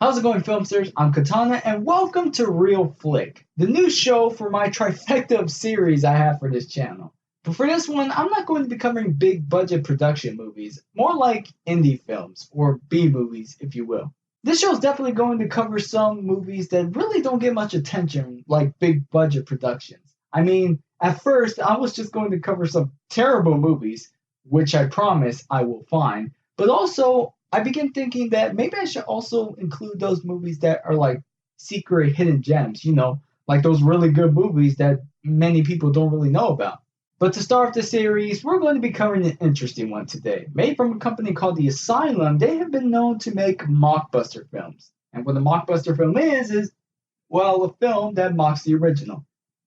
How's it going, filmsters? I'm Katana, and welcome to ReelFlick, the new show for my trifecta of series I have for this channel. But for this one, I'm not going to be covering big budget production movies, more like indie films, or B movies, if you will. This show is definitely going to cover some movies that really don't get much attention, like big budget productions. I mean, at first, I was just going to cover some terrible movies, which I promise I will find, but also I began thinking that maybe I should also include those movies that are like secret hidden gems, like those really good movies that many people don't really know about. But to start off the series, we're going to be covering an interesting one today. Made from a company called The Asylum, they have been known to make mockbuster films. And what a mockbuster film is, well, a film that mocks the original.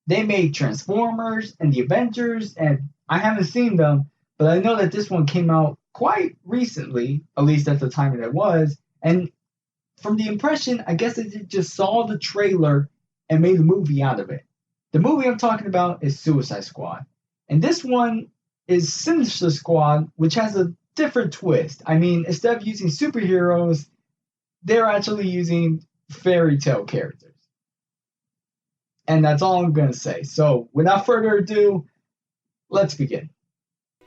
They made Transformers and The Avengers, and I haven't seen them, but I know that this one came out quite recently, at least at the time that it was. And from the impression, I guess they just saw the trailer and made a movie out of it. The movie I'm talking about is Suicide Squad. And this one is Sinister Squad, which has a different twist. I mean, instead of using superheroes, they're actually using fairy tale characters. And that's all I'm going to say. So, without further ado, let's begin.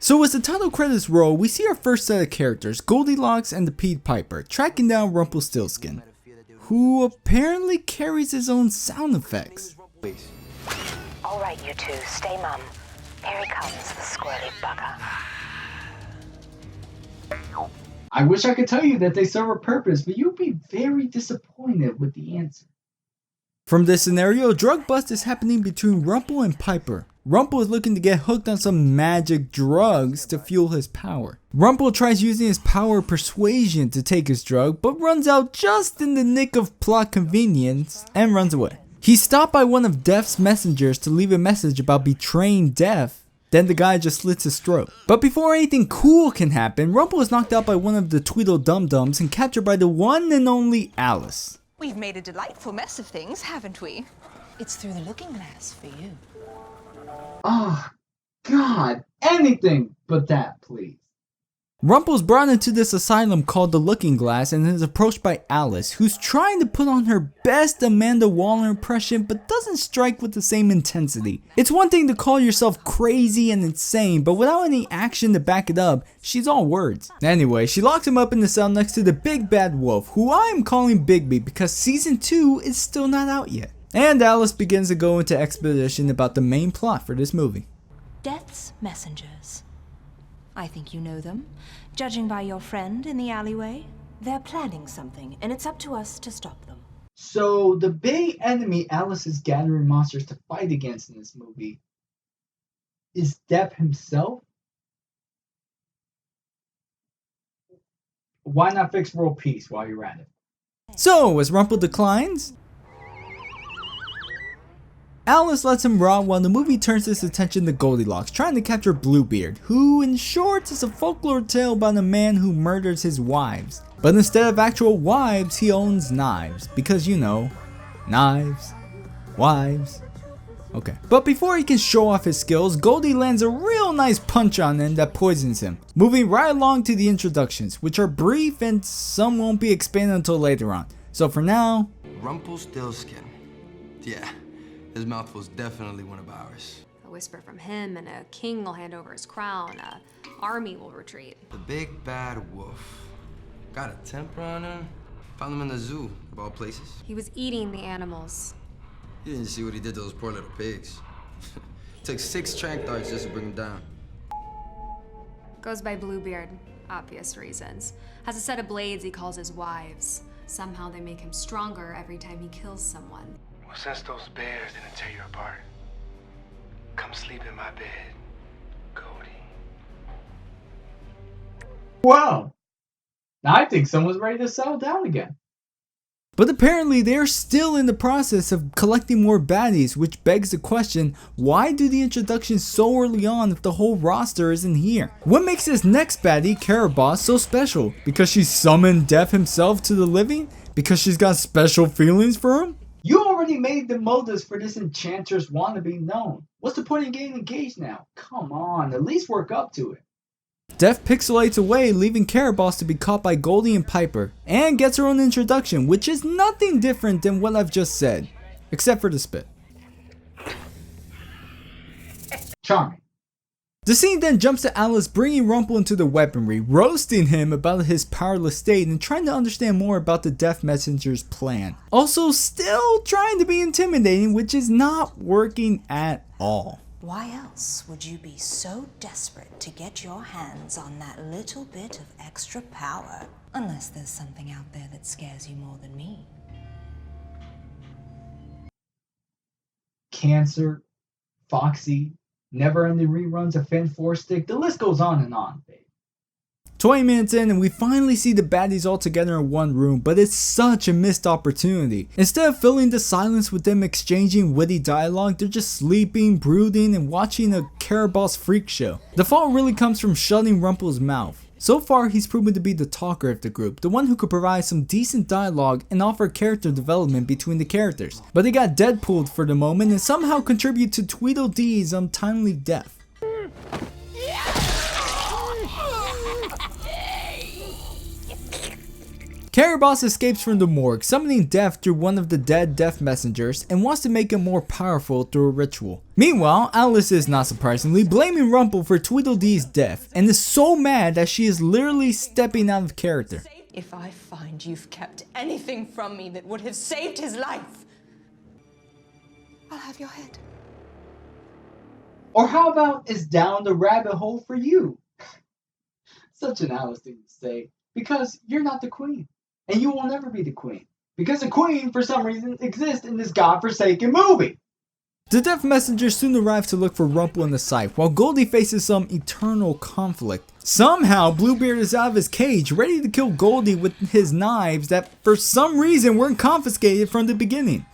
So as the title credits roll, we see our first set of characters, Goldilocks and the Pied Piper, tracking down Rumpelstiltskin, who apparently carries his own sound effects. Alright, you two, stay mum. Here he comes, the squirrely bugger. I wish I could tell you that they serve a purpose, but you'd be very disappointed with the answer. From this scenario, a drug bust is happening between Rumple and Piper. Rumple is looking to get hooked on some magic drugs to fuel his power. Rumple tries using his power of persuasion to take his drug, but runs out just in the nick of plot convenience and runs away. He's stopped by one of Death's messengers to leave a message about betraying Death. Then the guy just slits his throat. But before anything cool can happen, Rumple is knocked out by one of the Tweedledum-Dums and captured by the one and only Alice. We've made a delightful mess of things, haven't we? It's through the looking glass for you. Oh, God, anything but that, please. Rumple's brought into this asylum called the Looking Glass and is approached by Alice, who's trying to put on her best Amanda Waller impression but doesn't strike with the same intensity. It's one thing to call yourself crazy and insane, but without any action to back it up, she's all words. Anyway, she locks him up in the cell next to the big bad wolf, who I am calling Bigby because season 2 is still not out yet. And Alice begins to go into exposition about the main plot for this movie. Death's messengers. I think you know them. Judging by your friend in the alleyway, they're planning something, and it's up to us to stop them. So, the big enemy Alice is gathering monsters to fight against in this movie is Depp himself? Why not fix world peace while you're at it? So, as Rumple declines, Alice lets him rot while the movie turns its attention to Goldilocks, trying to capture Bluebeard, who in short is a folklore tale about a man who murders his wives. But instead of actual wives, he owns knives, because you know, knives, wives. Okay. But before he can show off his skills, Goldie lands a real nice punch on him that poisons him. Moving right along to the introductions, which are brief and some won't be expanded until later on. So for now, Rumpelstiltskin. Yeah. His mouthful's definitely one of ours. A whisper from him and a king will hand over his crown, a army will retreat. The big bad wolf. Got a temper on him. Found him in the zoo, of all places. He was eating the animals. You didn't see what he did to those poor little pigs. Took 6 trank darts just to bring him down. Goes by Bluebeard, obvious reasons. Has a set of blades he calls his wives. Somehow they make him stronger every time he kills someone. Well, since those bears didn't tear you apart, come sleep in my bed, Cody. Wow! Now I think someone's ready to settle down again. but apparently they're still in the process of collecting more baddies, which begs the question, why do the introductions so early on if the whole roster isn't here? What makes this next baddie, Caraboss, so special? Because she summoned Death himself to the living? Because she's got special feelings for him? You already made the motives for this enchantress wannabe known. What's the point of getting engaged now? Come on, at least work up to it. Death pixelates away, leaving Caraboss to be caught by Goldie and Piper, and gets her own introduction, which is nothing different than what I've just said, except for the spit. Charming. The scene then jumps to Alice bringing Rumple into the weaponry, roasting him about his powerless state and trying to understand more about the Death Messenger's plan. Also still trying to be intimidating, which is not working at all. Why else would you be so desperate to get your hands on that little bit of extra power? Unless there's something out there that scares you more than me. Cancer, Foxy, never-ending reruns of Fan 4 Stick, the list goes on and on, babe. 20 minutes in and we finally see the baddies all together in one room, but it's such a missed opportunity. Instead of filling the silence with them exchanging witty dialogue, they're just sleeping, brooding, and watching a Caraboss freak show. The fault really comes from shutting Rumple's mouth. So far, he's proven to be the talker of the group, the one who could provide some decent dialogue and offer character development between the characters. But he got Deadpooled for the moment and somehow contribute to Tweedledee's untimely death. Caraboss escapes from the morgue, summoning death through one of the dead Death Messengers and wants to make him more powerful through a ritual. Meanwhile, Alice is, not surprisingly, blaming Rumple for Tweedledee's death and is so mad that she is literally stepping out of character. If I find you've kept anything from me that would have saved his life, I'll have your head. Or how about it's down the rabbit hole for you? Such an Alice thing to say, because you're not the queen. And you will never be the queen. Because the queen, for some reason, exists in this godforsaken movie. The Death Messenger soon arrives to look for Rumple in the site, while Goldie faces some eternal conflict. Somehow, Bluebeard is out of his cage, ready to kill Goldie with his knives that, for some reason, weren't confiscated from the beginning.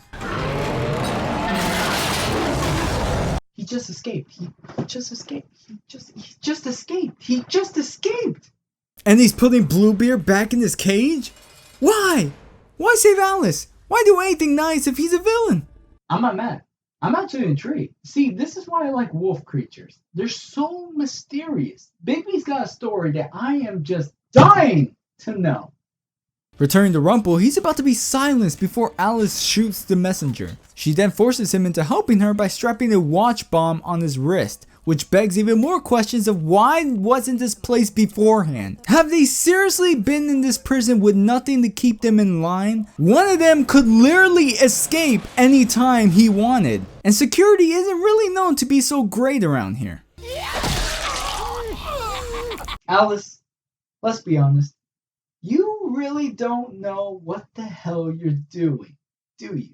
He just escaped. He just escaped. He just escaped. And he's putting Bluebeard back in his cage? Why? Why save Alice? Why do anything nice if he's a villain? I'm not mad. I'm actually intrigued. See, this is why I like wolf creatures. They're so mysterious. Bigby's got a story that I am just dying to know. Returning to Rumple, he's about to be silenced before Alice shoots the messenger. She then forces him into helping her by strapping a watch bomb on his wrist, which begs even more questions of why wasn't this placed beforehand? Have they seriously been in this prison with nothing to keep them in line? One of them could literally escape anytime he wanted, and security isn't really known to be so great around here. Alice, let's be honest. You really don't know what the hell you're doing, do you?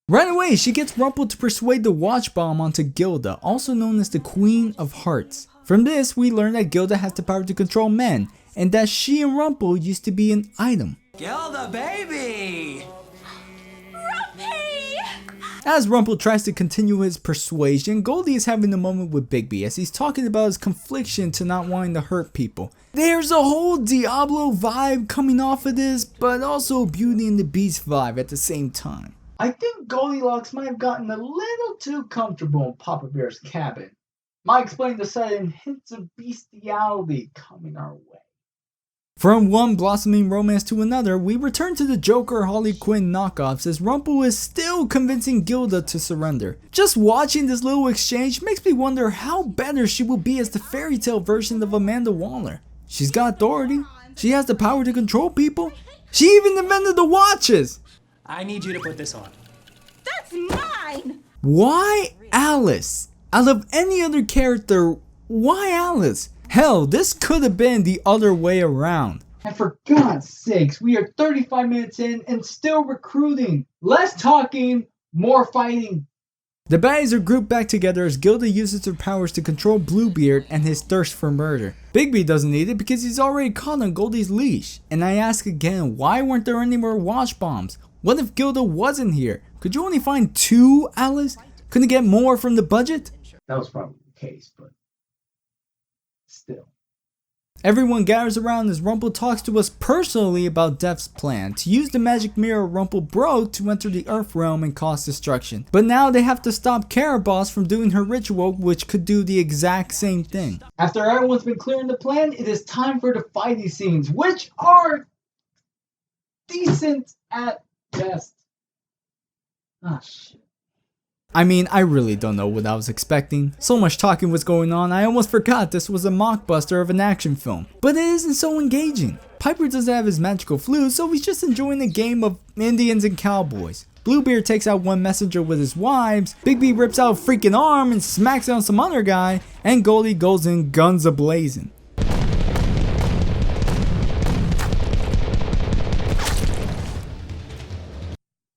Right away, she gets Rumple to persuade the watch bomb onto Gilda, also known as the Queen of Hearts. From this, we learn that Gilda has the power to control men, and that she and Rumple used to be an item. Gilda, baby! As Rumple tries to continue his persuasion, Goldie is having a moment with Bigby as he's talking about his confliction to not wanting to hurt people. There's a whole Diablo vibe coming off of this, but also Beauty and the Beast vibe at the same time. I think Goldilocks might have gotten a little too comfortable in Papa Bear's cabin. Might explain the sudden hints of bestiality coming our way. From one blossoming romance to another, we return to the Joker Harley Quinn knockoffs as Rumple is still convincing Gilda to surrender. Just watching this little exchange makes me wonder how better she will be as the fairy tale version of Amanda Waller. She's got authority, she has the power to control people, she even invented the watches! I need you to put this on. That's mine! Why Alice? Out of any other character, why Alice? Hell, this could have been the other way around. And for God's sakes, we are 35 minutes in and still recruiting. Less talking, more fighting. The baddies are grouped back together as Gilda uses her powers to control Bluebeard and his thirst for murder. Bigby doesn't need it because he's already caught on Goldie's leash. And I ask again, why weren't there any more watch bombs? What if Gilda wasn't here? Could you only find 2, Alice? Couldn't get more from the budget? That was probably the case, but still. Everyone gathers around as Rumple talks to us personally about Death's plan to use the magic mirror Rumple broke to enter the Earth realm and cause destruction. But now they have to stop Caraboss from doing her ritual, which could do the exact same thing. After everyone's been clearing the plan, it is time for the fighting scenes, which are decent at best. Ah, shit. I mean, I really don't know what I was expecting. So much talking was going on, I almost forgot this was a mockbuster of an action film. But it isn't so engaging. Piper doesn't have his magical flute, so he's just enjoying a game of Indians and cowboys. Bluebeard takes out one messenger with his wives, Bigby rips out a freaking arm and smacks it on some other guy, and Goldie goes in guns a-blazing.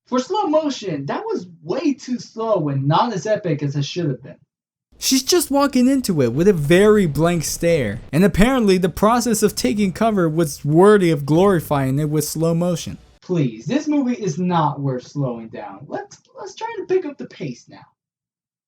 For slow motion, that was way too slow and not as epic as it should have been. She's just walking into it with a very blank stare, and apparently the process of taking cover was worthy of glorifying it with slow motion. Please, this movie is not worth slowing down. Let's try to pick up the pace now.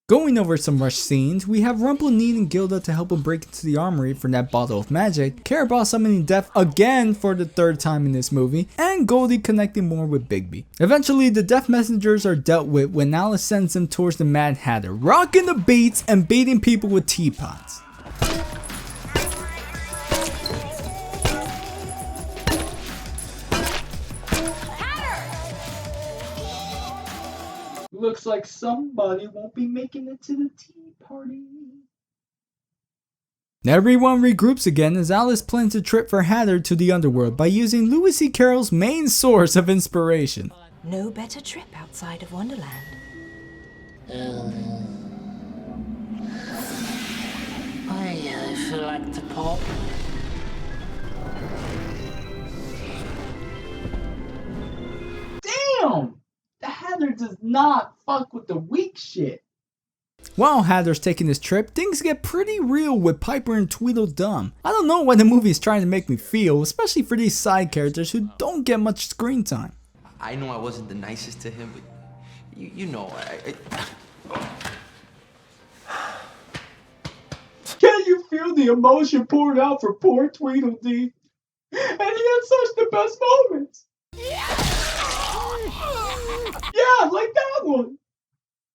Going over some rush scenes, we have Rumple needing Gilda to help him break into the armory for that bottle of magic, Caraboss summoning Death again for the third time in this movie, and Goldie connecting more with Bigby. Eventually, the Death Messengers are dealt with when Alice sends them towards the Mad Hatter, rocking the beats and beating people with teapots. Looks like somebody won't be making it to the tea party. Everyone regroups again as Alice plans a trip for Hatter to the underworld by using Lewis C. Carroll's main source of inspiration. No better trip outside of Wonderland. I feel like to pop. Damn! The Hatter does not fuck with the weak shit. While Hatter's taking this trip, things get pretty real with Piper and Tweedledum. I don't know what the movie is trying to make me feel, especially for these side characters who don't get much screen time. I know I wasn't the nicest to him, but you know, Can you feel the emotion poured out for poor Tweedledee? And he had such the best moments. Yeah, like that one.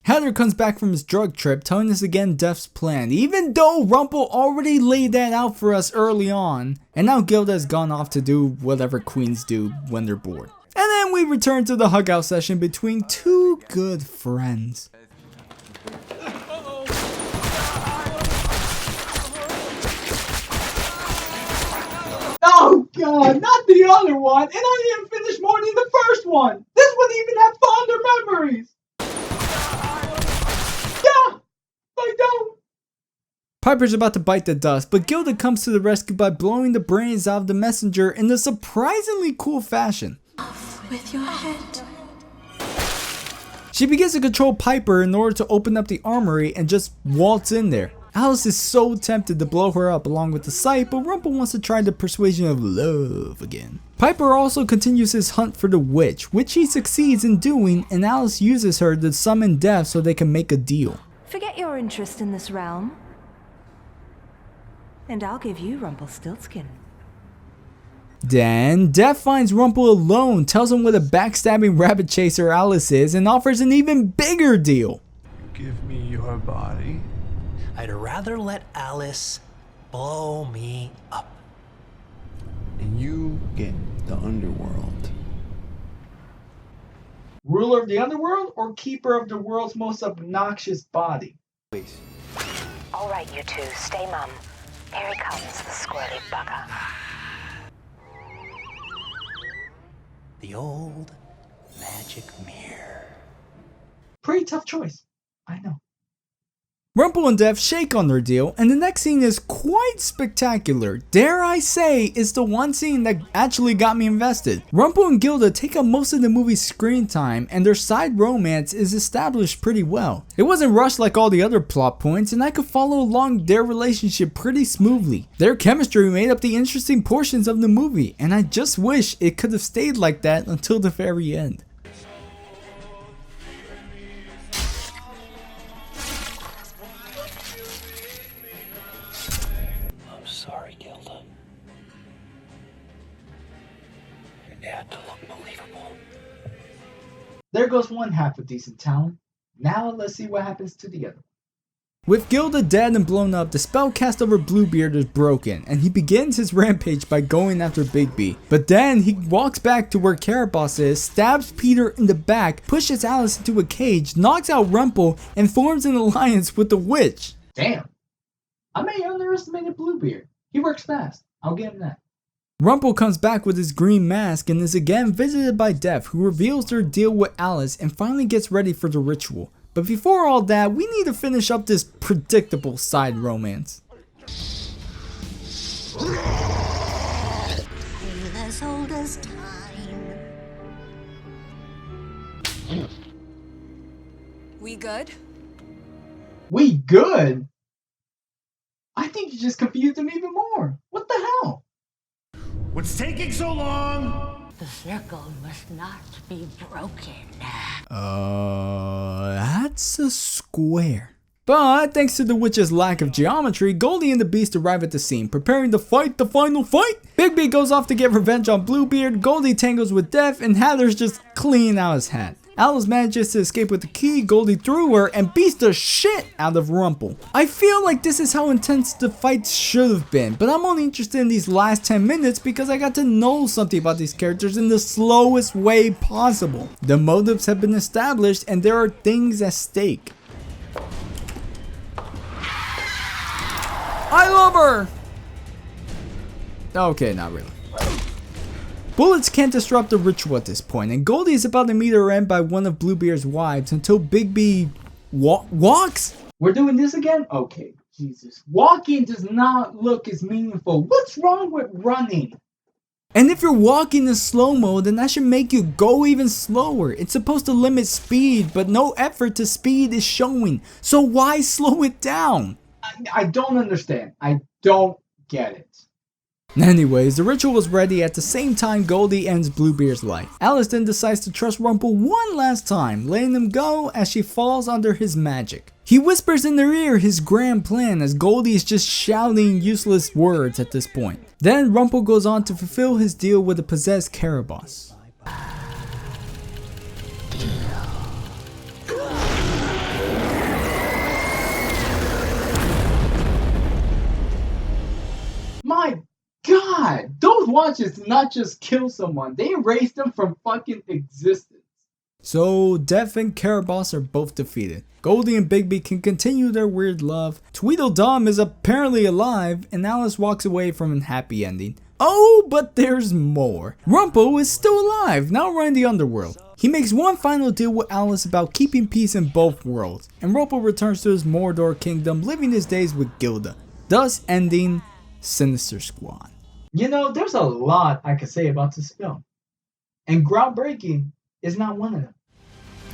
Hatter comes back from his drug trip telling us again Death's plan, even though Rumple already laid that out for us early on, and now Gilda has gone off to do whatever queens do when they're bored. And then we return to the hug out session between two good friends. Oh god, not the other one, and I didn't finish more than the first one. This one even had fonder memories. Yeah, I don't. Piper's about to bite the dust, but Gilda comes to the rescue by blowing the brains out of the messenger in a surprisingly cool fashion. With your head. She begins to control Piper in order to open up the armory and just waltz in there. Alice is so tempted to blow her up along with the sight, but Rumple wants to try the persuasion of love again. Piper also continues his hunt for the witch, which he succeeds in doing, and Alice uses her to summon Death so they can make a deal. Forget your interest in this realm, and I'll give you Rumpelstiltskin. Then, Death finds Rumple alone, tells him what a backstabbing rabbit chaser Alice is, and offers an even bigger deal. Give me your body. I'd rather let Alice blow me up. And you get the underworld. Ruler of the underworld or keeper of the world's most obnoxious body? please. All right, you two, stay mum. Here he comes, the squirrely bugger. The old magic mirror. Pretty tough choice, I know. Rumple and Death shake on their deal, and the next scene is quite spectacular. Dare I say, it's the one scene that actually got me invested. Rumple and Gilda take up most of the movie's screen time, and their side romance is established pretty well. It wasn't rushed like all the other plot points, and I could follow along their relationship pretty smoothly. Their chemistry made up the interesting portions of the movie, and I just wish it could have stayed like that until the very end. I'm sorry, Gilda. had to look believable. There goes one half of decent talent. Now let's see what happens to the other. With Gilda dead and blown up, the spell cast over Bluebeard is broken, and he begins his rampage by going after Bigby. But then he walks back to where Caraboss is, stabs Peter in the back, pushes Alice into a cage, knocks out Rumple, and forms an alliance with the witch. Damn. I may have underestimated Bluebeard. He works fast. I'll give him that. Rumple comes back with his green mask and is again visited by Death, who reveals their deal with Alice and finally gets ready for the ritual. But before all that, we need to finish up this predictable side romance. As old as time. We good? We good? I think you just confused him even more. What the hell? What's taking so long? The circle must not be broken. That's a square. But thanks to the witch's lack of geometry, Goldie and the Beast arrive at the scene, preparing to fight the final fight. Bigby goes off to get revenge on Bluebeard, Goldie tangles with Death, and Heather's just cleaning out his hat. Alice manages to escape with the key, Goldie threw her, and beats the shit out of Rumple. I feel like this is how intense the fight should have been, but I'm only interested in these last 10 minutes because I got to know something about these characters in the slowest way possible. The motives have been established and there are things at stake. I love her! Okay, not really. Bullets can't disrupt the ritual at this point, and Goldie is about to meet her end by one of Bluebeard's wives until Bigby walks? We're doing this again? Okay, Jesus. Walking does not look as meaningful. What's wrong with running? And if you're walking in slow-mo, then that should make you go even slower. It's supposed to limit speed, but no effort to speed is showing. So why slow it down? I don't understand. I don't get it. Anyways, the ritual is ready at the same time Goldie ends Bluebeard's life. Alice then decides to trust Rumple one last time, letting him go as she falls under his magic. He whispers in their ear his grand plan as Goldie is just shouting useless words at this point. Then Rumple goes on to fulfill his deal with the possessed Caraboss. My God, those watches did not just kill someone, they erased them from fucking existence. So Death and Caraboss are both defeated. Goldie and Bigby can continue their weird love. Tweedledum is apparently alive and Alice walks away from a happy ending. Oh, but there's more. Rumple is still alive, now running the underworld. He makes one final deal with Alice about keeping peace in both worlds, and Rumple returns to his Mordor kingdom, living his days with Gilda, thus ending Sinister Squad. You know, there's a lot I could say about this film, and groundbreaking is not one of them.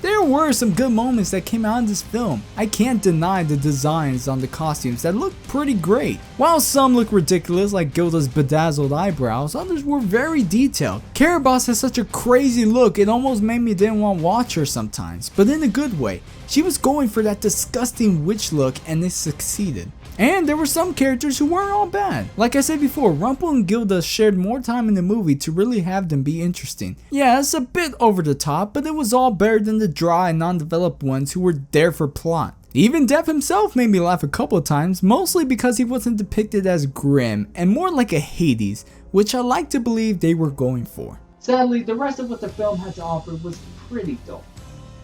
There were some good moments that came out in this film. I can't deny the designs on the costumes that look pretty great. While some look ridiculous like Gilda's bedazzled eyebrows, others were very detailed. Caraboss has such a crazy look it almost made me didn't want to watch her sometimes, but in a good way. She was going for that disgusting witch look and it succeeded. And there were some characters who weren't all bad. Like I said before, Rumple and Gilda shared more time in the movie to really have them be interesting. Yeah, it's a bit over the top, but it was all better than the dry and non-developed ones who were there for plot. Even Death himself made me laugh a couple of times, mostly because he wasn't depicted as grim and more like a Hades, which I like to believe they were going for. Sadly, the rest of what the film had to offer was pretty dull.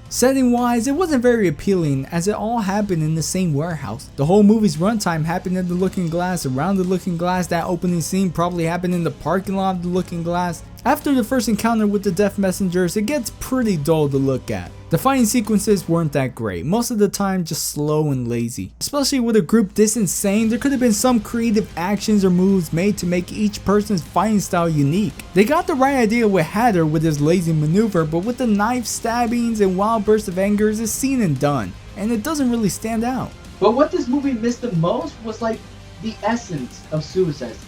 Setting wise, it wasn't very appealing as it all happened in the same warehouse. The whole movie's runtime happened in the Looking Glass, around the Looking Glass. That opening scene probably happened in the parking lot of the Looking Glass. After the first encounter with the Death Messengers, it gets pretty dull to look at. The fighting sequences weren't that great, most of the time just slow and lazy. Especially with a group this insane, there could have been some creative actions or moves made to make each person's fighting style unique. They got the right idea with Hatter with his lazy maneuver, but with the knife stabbings and wild bursts of anger, it's seen and done, and it doesn't really stand out. But what this movie missed the most was like the essence of Suicide Squad.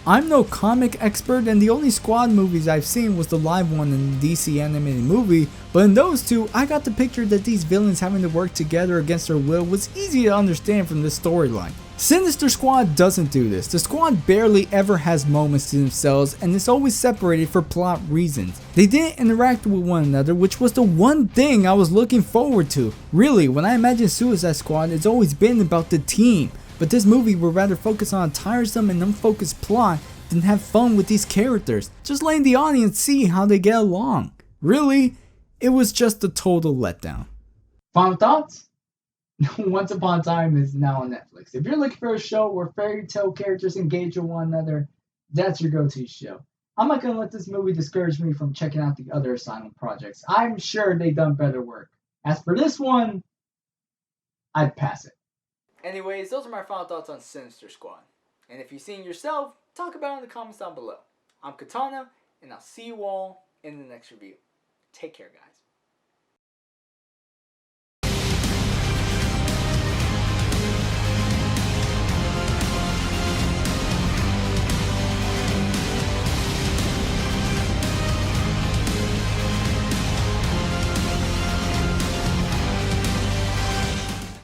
I'm no comic expert, and the only Squad movies I've seen was the live one in the DC animated movie, but in those two, I got the picture that these villains having to work together against their will was easy to understand from this storyline. Sinister Squad doesn't do this. The Squad barely ever has moments to themselves and is always separated for plot reasons. They didn't interact with one another, which was the one thing I was looking forward to. Really, when I imagine Suicide Squad, it's always been about the team. But this movie would rather focus on a tiresome and unfocused plot than have fun with these characters, just letting the audience see how they get along. Really, it was just a total letdown. Final thoughts? Once Upon a Time is now on Netflix. If you're looking for a show where fairy tale characters engage with one another, that's your go-to show. I'm not going to let this movie discourage me from checking out the other Asylum projects. I'm sure they've done better work. As for this one, I'd pass it. Anyways, those are my final thoughts on Sinister Squad. And if you've seen it yourself, talk about it in the comments down below. I'm Katana, and I'll see you all in the next review. Take care, guys.